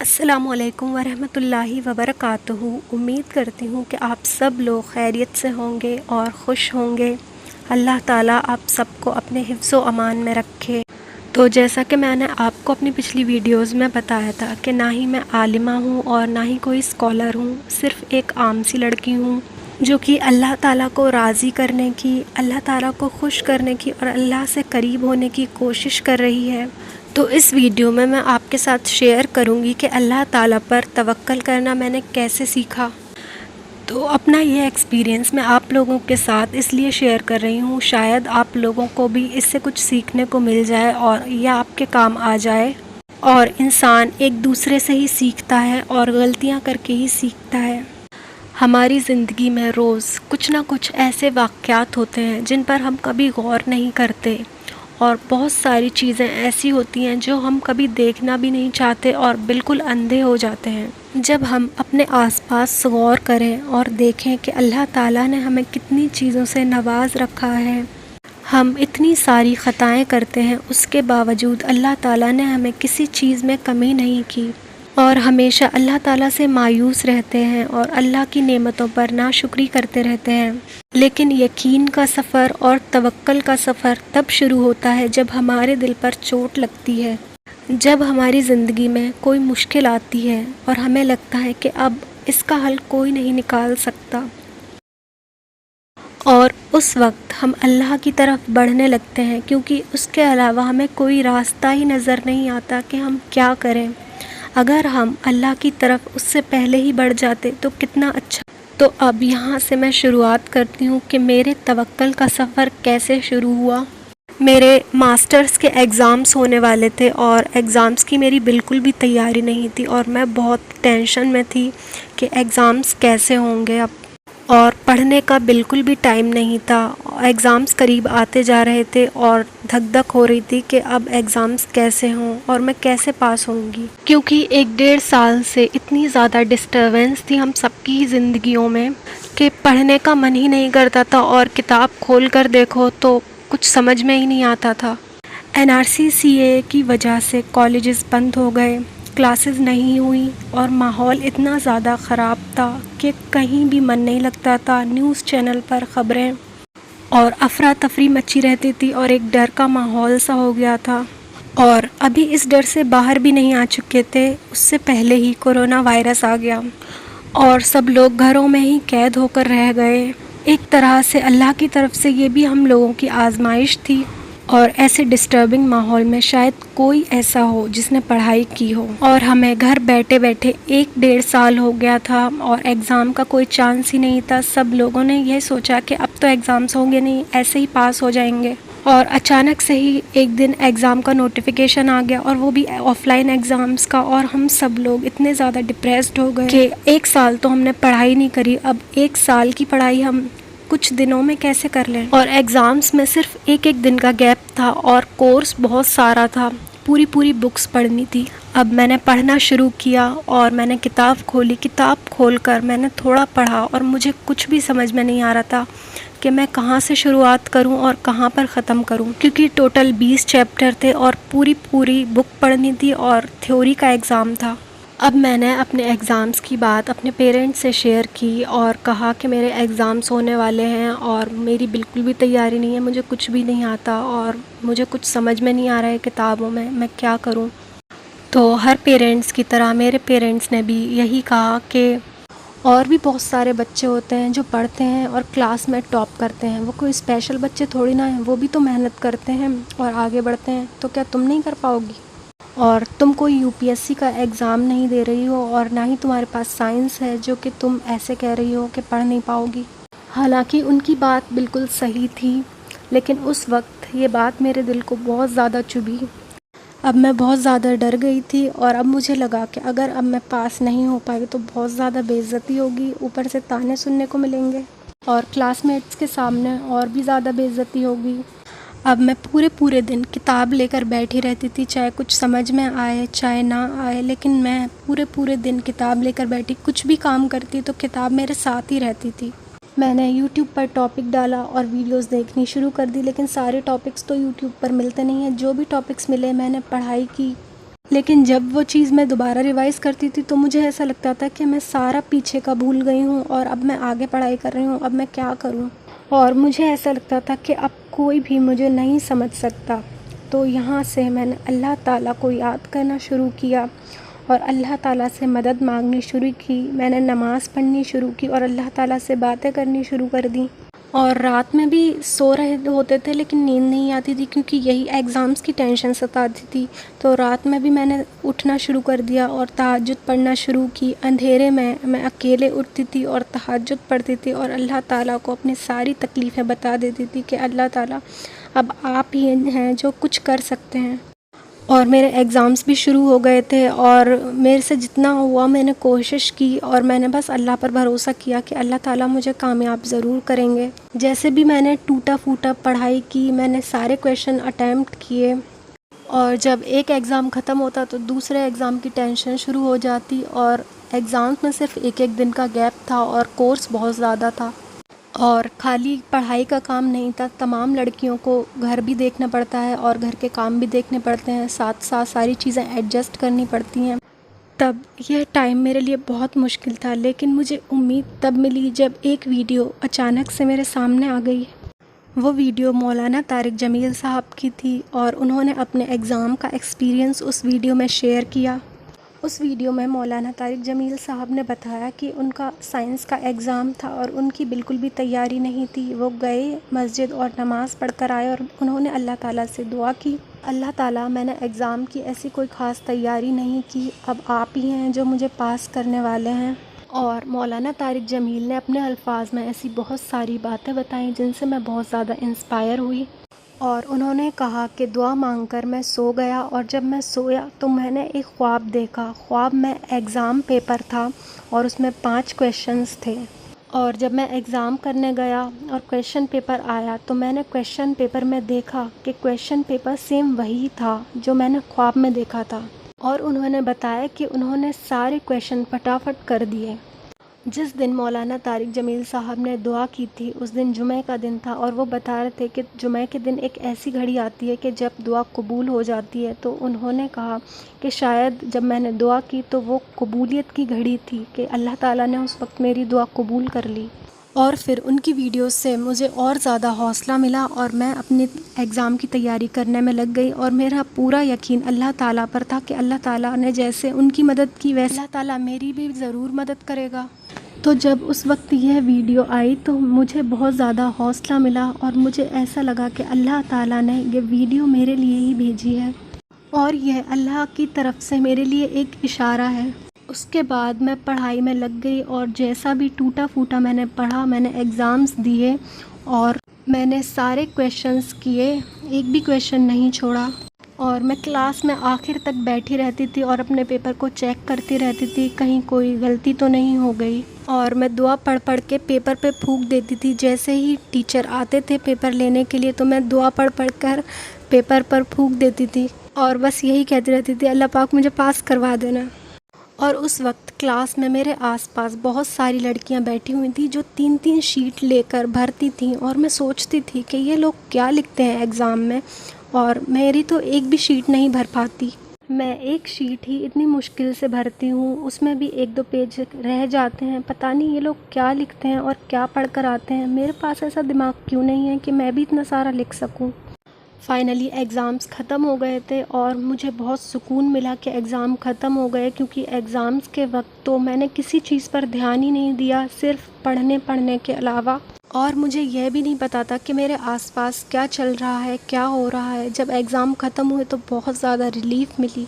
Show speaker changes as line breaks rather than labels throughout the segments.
السلام علیکم ورحمۃ اللہ وبرکاتہ۔ امید کرتی ہوں کہ آپ سب لوگ خیریت سے ہوں گے اور خوش ہوں گے۔ اللہ تعالیٰ آپ سب کو اپنے حفظ و امان میں رکھے۔ تو جیسا کہ میں نے آپ کو اپنی پچھلی ویڈیوز میں بتایا تھا کہ نہ ہی میں عالمہ ہوں اور نہ ہی کوئی اسکالر ہوں، صرف ایک عام سی لڑکی ہوں جو کہ اللہ تعالیٰ کو راضی کرنے کی، اللہ تعالیٰ کو خوش کرنے کی اور اللہ سے قریب ہونے کی کوشش کر رہی ہے۔ تو اس ویڈیو میں آپ کے ساتھ شیئر کروں گی کہ اللہ تعالیٰ پر توکل کرنا میں نے کیسے سیکھا۔ تو اپنا یہ ایکسپیرینس میں آپ لوگوں کے ساتھ اس لیے شیئر کر رہی ہوں، شاید آپ لوگوں کو بھی اس سے کچھ سیکھنے کو مل جائے اور یہ آپ کے کام آ جائے۔ اور انسان ایک دوسرے سے ہی سیکھتا ہے اور غلطیاں کر کے ہی سیکھتا ہے۔ ہماری زندگی میں روز کچھ نہ کچھ ایسے واقعات ہوتے ہیں جن پر ہم کبھی غور نہیں کرتے، اور بہت ساری چیزیں ایسی ہوتی ہیں جو ہم کبھی دیکھنا بھی نہیں چاہتے اور بالکل اندھے ہو جاتے ہیں۔ جب ہم اپنے آس پاس غور کریں اور دیکھیں کہ اللہ تعالیٰ نے ہمیں کتنی چیزوں سے نواز رکھا ہے، ہم اتنی ساری خطائیں کرتے ہیں، اس کے باوجود اللہ تعالیٰ نے ہمیں کسی چیز میں کمی نہیں کی، اور ہمیشہ اللہ تعالیٰ سے مایوس رہتے ہیں اور اللہ کی نعمتوں پر ناشکری کرتے رہتے ہیں۔ لیکن یقین کا سفر اور توکل کا سفر تب شروع ہوتا ہے جب ہمارے دل پر چوٹ لگتی ہے، جب ہماری زندگی میں کوئی مشکل آتی ہے اور ہمیں لگتا ہے کہ اب اس کا حل کوئی نہیں نکال سکتا، اور اس وقت ہم اللہ کی طرف بڑھنے لگتے ہیں، کیونکہ اس کے علاوہ ہمیں کوئی راستہ ہی نظر نہیں آتا کہ ہم کیا کریں۔ اگر ہم اللہ کی طرف اس سے پہلے ہی بڑھ جاتے تو کتنا اچھا۔ تو اب یہاں سے میں شروعات کرتی ہوں کہ میرے توکل کا سفر کیسے شروع ہوا۔ میرے ماسٹرز کے ایگزامز ہونے والے تھے اور ایگزامز کی میری بالکل بھی تیاری نہیں تھی، اور میں بہت ٹینشن میں تھی کہ ایگزامز کیسے ہوں گے اب، اور پڑھنے کا بالکل بھی ٹائم نہیں تھا۔ ایگزامز قریب آتے جا رہے تھے اور دھک دھک ہو رہی تھی کہ اب ایگزامز کیسے ہوں اور میں کیسے پاس ہوں گی، کیونکہ 1-1.5 سال سے اتنی زیادہ ڈسٹربنس تھی ہم سب کی زندگیوں میں کہ پڑھنے کا من ہی نہیں کرتا تھا، اور کتاب کھول کر دیکھو تو کچھ سمجھ میں ہی نہیں آتا تھا۔ NRC/CAA کی وجہ سے کالجز بند ہو گئے، کلاسز نہیں ہوئی، اور ماحول اتنا زیادہ خراب تھا کہ کہیں بھی من نہیں لگتا تھا۔ نیوز چینل پر خبریں اور افراتفری مچی رہتی تھی اور ایک ڈر کا ماحول سا ہو گیا تھا، اور ابھی اس ڈر سے باہر بھی نہیں آ چکے تھے، اس سے پہلے ہی کورونا وائرس آ گیا اور سب لوگ گھروں میں ہی قید ہو کر رہ گئے۔ ایک طرح سے اللہ کی طرف سے یہ بھی ہم لوگوں کی آزمائش تھی، اور ایسے ڈسٹربنگ ماحول میں شاید کوئی ایسا ہو جس نے پڑھائی کی ہو، اور ہمیں گھر بیٹھے بیٹھے 1-1.5 سال ہو گیا تھا اور ایگزام کا کوئی چانس ہی نہیں تھا۔ سب لوگوں نے یہ سوچا کہ اب تو ایگزامس ہوں گے نہیں، ایسے ہی پاس ہو جائیں گے، اور اچانک سے ہی ایک دن ایگزام کا نوٹیفیکیشن آ گیا، اور وہ بھی آف لائن ایگزامس کا، اور ہم سب لوگ اتنے زیادہ ڈپریسڈ ہو گئے کہ 1 سال تو ہم نے پڑھائی نہیں کری، اب 1 سال کی پڑھائی ہم کچھ دنوں میں کیسے کر لیں، اور ایگزامس میں صرف ایک دن کا گیپ تھا اور کورس بہت سارا تھا، پوری بکس پڑھنی تھی۔ اب میں نے پڑھنا شروع کیا اور میں نے کتاب کھولی، کتاب کھول کر میں نے تھوڑا پڑھا، اور مجھے کچھ بھی سمجھ میں نہیں آ رہا تھا کہ میں کہاں سے شروعات کروں اور کہاں پر ختم کروں، کیونکہ ٹوٹل 20 چیپٹر تھے اور پوری بک پڑھنی تھی اور تھیوری کا ایگزام تھا۔ اب میں نے اپنے ایگزامس کی بات اپنے پیرنٹس سے شیئر کی اور کہا کہ میرے ایگزامس ہونے والے ہیں اور میری بالکل بھی تیاری نہیں ہے، مجھے کچھ بھی نہیں آتا اور مجھے کچھ سمجھ میں نہیں آ رہا ہے کتابوں میں کیا کروں۔ تو ہر پیرنٹس کی طرح میرے پیرنٹس نے بھی یہی کہا کہ اور بھی بہت سارے بچے ہوتے ہیں جو پڑھتے ہیں اور کلاس میں ٹاپ کرتے ہیں، وہ کوئی اسپیشل بچے تھوڑی نہ ہیں، وہ بھی تو محنت کرتے ہیں اور آگے بڑھتے ہیں، تو کیا تم نہیں کر پاؤ گی؟ اور تم کوئی UPSC کا ایگزام نہیں دے رہی ہو اور نہ ہی تمہارے پاس سائنس ہے جو کہ تم ایسے کہہ رہی ہو کہ پڑھ نہیں پاؤ گی۔ حالانکہ ان کی بات بالکل صحیح تھی، لیکن اس وقت یہ بات میرے دل کو بہت زیادہ چبھی۔ اب میں بہت زیادہ ڈر گئی تھی، اور اب مجھے لگا کہ اگر اب میں پاس نہیں ہو پائی تو بہت زیادہ بے عزتی ہوگی، اوپر سے طعنے سننے کو ملیں گے، اور کلاس میٹس کے سامنے اور بھی زیادہ بے عزتی ہوگی۔ اب میں پورے دن کتاب لے کر بیٹھی رہتی تھی، چاہے کچھ سمجھ میں آئے چاہے نہ آئے، لیکن میں پورے دن کتاب لے کر بیٹھی، کچھ بھی کام کرتی تو کتاب میرے ساتھ ہی رہتی تھی۔ میں نے YouTube پر ٹاپک ڈالا اور ویڈیوز دیکھنی شروع کر دی، لیکن سارے ٹاپکس تو YouTube پر ملتے نہیں ہیں، جو بھی ٹاپکس ملے میں نے پڑھائی کی، لیکن جب وہ چیز میں دوبارہ ریوائز کرتی تھی تو مجھے ایسا لگتا تھا کہ میں سارا پیچھے کا بھول گئی ہوں اور اب میں آگے پڑھائی کر رہی ہوں، اب میں کیا کروں، اور مجھے ایسا لگتا تھا کہ اب کوئی بھی مجھے نہیں سمجھ سکتا۔ تو یہاں سے میں نے اللہ تعالیٰ کو یاد کرنا شروع کیا اور اللہ تعالیٰ سے مدد مانگنی شروع کی۔ میں نے نماز پڑھنی شروع کی اور اللہ تعالیٰ سے باتیں کرنی شروع کر دیں، اور رات میں بھی سو رہے ہوتے تھے لیکن نیند نہیں آتی تھی کیونکہ یہی ایگزامس کی ٹینشن ستاتی تھی۔ تو رات میں بھی میں نے اٹھنا شروع کر دیا اور تہجد پڑھنا شروع کی۔ اندھیرے میں اکیلے اٹھتی تھی اور تہجد پڑھتی تھی اور اللہ تعالیٰ کو اپنی ساری تکلیفیں بتا دیتی تھی کہ اللہ تعالیٰ اب آپ ہی ہیں جو کچھ کر سکتے ہیں۔ اور میرے ایگزامس بھی شروع ہو گئے تھے اور میرے سے جتنا ہوا میں نے کوشش کی اور میں نے بس اللہ پر بھروسہ کیا کہ اللہ تعالیٰ مجھے کامیاب ضرور کریں گے۔ جیسے بھی میں نے ٹوٹا پھوٹا پڑھائی کی، میں نے سارے کویشچن اٹیمپٹ کیے، اور جب ایک ایگزام ختم ہوتا تو دوسرے ایگزام کی ٹینشن شروع ہو جاتی، اور ایگزامس میں صرف ایک دن کا گیپ تھا اور کورس بہت زیادہ تھا، اور خالی پڑھائی کا کام نہیں تھا، تمام لڑکیوں کو گھر بھی دیکھنا پڑتا ہے اور گھر کے کام بھی دیکھنے پڑتے ہیں، ساتھ ساتھ ساری چیزیں ایڈجسٹ کرنی پڑتی ہیں۔ تب یہ ٹائم میرے لیے بہت مشکل تھا، لیکن مجھے امید تب ملی جب ایک ویڈیو اچانک سے میرے سامنے آ گئی۔ وہ ویڈیو مولانا طارق جمیل صاحب کی تھی اور انہوں نے اپنے ایگزام کا ایکسپیرینس اس ویڈیو میں شیئر کیا۔ اس ویڈیو میں مولانا طارق جمیل صاحب نے بتایا کہ ان کا سائنس کا ایگزام تھا اور ان کی بالکل بھی تیاری نہیں تھی۔ وہ گئے مسجد اور نماز پڑھ کر آئے اور انہوں نے اللہ تعالیٰ سے دعا کی، اللہ تعالیٰ میں نے ایگزام کی ایسی کوئی خاص تیاری نہیں کی، اب آپ ہی ہیں جو مجھے پاس کرنے والے ہیں۔ اور مولانا طارق جمیل نے اپنے الفاظ میں ایسی بہت ساری باتیں بتائیں جن سے میں بہت زیادہ انسپائر ہوئی، اور انہوں نے کہا کہ دعا مانگ کر میں سو گیا، اور جب میں سویا تو میں نے ایک خواب دیکھا۔ خواب میں ایگزام پیپر تھا اور اس میں 5 کویشچنز تھے، اور جب میں ایگزام کرنے گیا اور کویشچن پیپر آیا تو میں نے کویشچن پیپر میں دیکھا کہ کویشچن پیپر سیم وہی تھا جو میں نے خواب میں دیکھا تھا، اور انہوں نے بتایا کہ انہوں نے سارے کویشچن فٹافٹ کر دیے۔ جس دن مولانا طارق جمیل صاحب نے دعا کی تھی اس دن جمعہ کا دن تھا، اور وہ بتا رہے تھے کہ جمعہ کے دن ایک ایسی گھڑی آتی ہے کہ جب دعا قبول ہو جاتی ہے، تو انہوں نے کہا کہ شاید جب میں نے دعا کی تو وہ قبولیت کی گھڑی تھی کہ اللہ تعالیٰ نے اس وقت میری دعا قبول کر لی۔ اور پھر ان کی ویڈیوز سے مجھے اور زیادہ حوصلہ ملا اور میں اپنے ایگزام کی تیاری کرنے میں لگ گئی، اور میرا پورا یقین اللہ تعالیٰ پر تھا کہ اللہ تعالیٰ نے جیسے ان کی مدد کی ویسے اللہ تعالیٰ میری بھی ضرور مدد کرے گا۔ تو جب اس وقت یہ ویڈیو آئی تو مجھے بہت زیادہ حوصلہ ملا اور مجھے ایسا لگا کہ اللہ تعالیٰ نے یہ ویڈیو میرے لیے ہی بھیجی ہے اور یہ اللہ کی طرف سے میرے لیے ایک اشارہ ہے۔ اس کے بعد میں پڑھائی میں لگ گئی اور جیسا بھی ٹوٹا پھوٹا میں نے پڑھا، میں نے ایگزامز دیے اور میں نے سارے کویشچنز کیے، ایک بھی کویشچن نہیں چھوڑا، اور میں کلاس میں آخر تک بیٹھی رہتی تھی اور اپنے پیپر کو چیک کرتی رہتی تھی کہیں کوئی غلطی تو نہیں ہو گئی، اور میں دعا پڑھ پڑھ کے پیپر پہ پھونک دیتی تھی۔ جیسے ہی ٹیچر آتے تھے پیپر لینے کے لیے تو میں دعا پڑھ پڑھ کر پیپر پر پھونک دیتی تھی اور بس یہی کہتی رہتی تھی اللہ پاک مجھے پاس کروا دینا۔ اور اس وقت کلاس میں میرے آس پاس بہت ساری لڑکیاں بیٹھی ہوئی تھیں جو 3 شیٹ لے کر بھرتی تھیں، اور میں سوچتی تھی کہ یہ لوگ کیا لکھتے ہیں ایگزام میں، اور میری تو ایک بھی شیٹ نہیں بھر پاتی۔ میں ایک شیٹ ہی اتنی مشکل سے بھرتی ہوں، اس میں بھی 1-2 پیج رہ جاتے ہیں، پتہ نہیں یہ لوگ کیا لکھتے ہیں اور کیا پڑھ کر آتے ہیں، میرے پاس ایسا دماغ کیوں نہیں ہے کہ میں بھی اتنا سارا لکھ سکوں۔ فائنلی ایگزامز ختم ہو گئے تھے اور مجھے بہت سکون ملا کہ ایگزام ختم ہو گئے، کیونکہ ایگزامز کے وقت تو میں نے کسی چیز پر دھیان ہی نہیں دیا صرف پڑھنے کے علاوہ، اور مجھے یہ بھی نہیں پتا تھا کہ میرے آس پاس کیا چل رہا ہے، کیا ہو رہا ہے۔ جب ایگزام ختم ہوئے تو بہت زیادہ ریلیف ملی،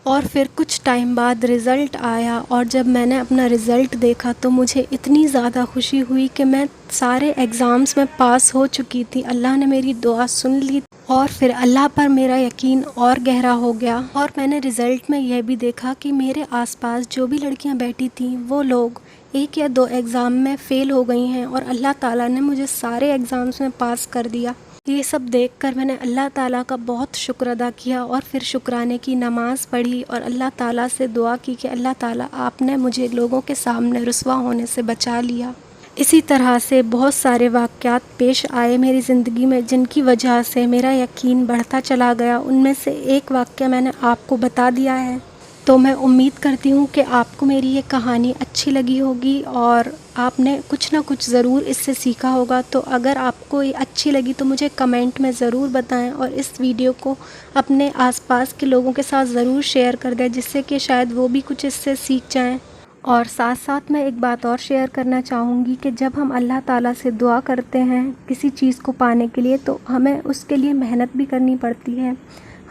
اور پھر کچھ ٹائم بعد رزلٹ آیا، اور جب میں نے اپنا رزلٹ دیکھا تو مجھے اتنی زیادہ خوشی ہوئی کہ میں سارے ایگزامز میں پاس ہو چکی تھی، اللہ نے میری دعا سن لی، اور پھر اللہ پر میرا یقین اور گہرا ہو گیا۔ اور میں نے رزلٹ میں یہ بھی دیکھا کہ میرے آس پاس جو بھی لڑکیاں بیٹھی تھیں وہ لوگ 1 یا 2 ایگزام میں فیل ہو گئی ہیں، اور اللہ تعالیٰ نے مجھے سارے ایگزامز میں پاس کر دیا۔ یہ سب دیکھ کر میں نے اللہ تعالیٰ کا بہت شکر ادا کیا، اور پھر شکرانے کی نماز پڑھی اور اللہ تعالیٰ سے دعا کی کہ اللہ تعالیٰ آپ نے مجھے لوگوں کے سامنے رسوا ہونے سے بچا لیا۔ اسی طرح سے بہت سارے واقعات پیش آئے میری زندگی میں جن کی وجہ سے میرا یقین بڑھتا چلا گیا۔ ان میں سے ایک واقعہ میں نے آپ کو بتا دیا ہے، تو میں امید کرتی ہوں کہ آپ کو میری یہ کہانی اچھی لگی ہوگی اور آپ نے کچھ نہ کچھ ضرور اس سے سیکھا ہوگا۔ تو اگر آپ کو یہ اچھی لگی تو مجھے کمنٹ میں ضرور بتائیں اور اس ویڈیو کو اپنے آس پاس کے لوگوں کے ساتھ ضرور شیئر کر دیں، جس سے کہ شاید وہ بھی کچھ اس سے سیکھ جائیں۔ اور ساتھ ساتھ میں ایک بات اور شیئر کرنا چاہوں گی کہ جب ہم اللہ تعالیٰ سے دعا کرتے ہیں کسی چیز کو پانے کے لیے تو ہمیں اس کے لیے محنت بھی کرنی پڑتی ہے،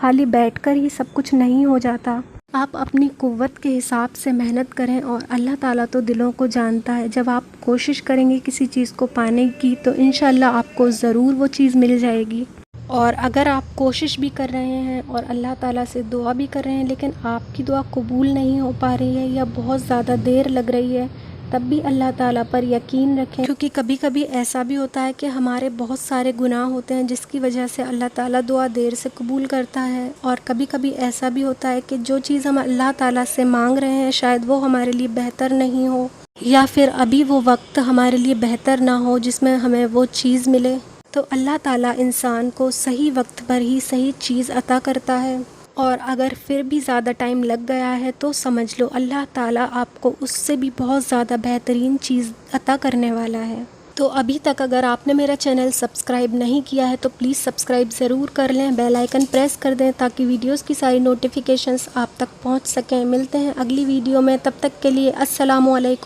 خالی بیٹھ کر ہی سب کچھ نہیں ہو جاتا۔ آپ اپنی قوت کے حساب سے محنت کریں اور اللہ تعالیٰ تو دلوں کو جانتا ہے۔ جب آپ کوشش کریں گے کسی چیز کو پانے کی تو انشاءاللہ آپ کو ضرور وہ چیز مل جائے گی۔ اور اگر آپ کوشش بھی کر رہے ہیں اور اللہ تعالیٰ سے دعا بھی کر رہے ہیں لیکن آپ کی دعا قبول نہیں ہو پا رہی ہے یا بہت زیادہ دیر لگ رہی ہے، تب بھی اللہ تعالیٰ پر یقین رکھیں، کیونکہ کبھی کبھی ایسا بھی ہوتا ہے کہ ہمارے بہت سارے گناہ ہوتے ہیں جس کی وجہ سے اللہ تعالیٰ دعا دیر سے قبول کرتا ہے۔ اور کبھی کبھی ایسا بھی ہوتا ہے کہ جو چیز ہم اللہ تعالیٰ سے مانگ رہے ہیں شاید وہ ہمارے لیے بہتر نہیں ہو، یا پھر ابھی وہ وقت ہمارے لیے بہتر نہ ہو جس میں ہمیں وہ چیز ملے۔ تو اللہ تعالیٰ انسان کو صحیح وقت پر ہی صحیح چیز عطا کرتا ہے، اور اگر پھر بھی زیادہ ٹائم لگ گیا ہے تو سمجھ لو اللہ تعالیٰ آپ کو اس سے بھی بہت زیادہ بہترین چیز عطا کرنے والا ہے۔ تو ابھی تک اگر آپ نے میرا چینل سبسکرائب نہیں کیا ہے تو پلیز سبسکرائب ضرور کر لیں، بیل آئیکن پریس کر دیں تاکہ ویڈیوز کی ساری نوٹیفیکیشنز آپ تک پہنچ سکیں۔ ملتے ہیں اگلی ویڈیو میں، تب تک کے لیے السلام علیکم۔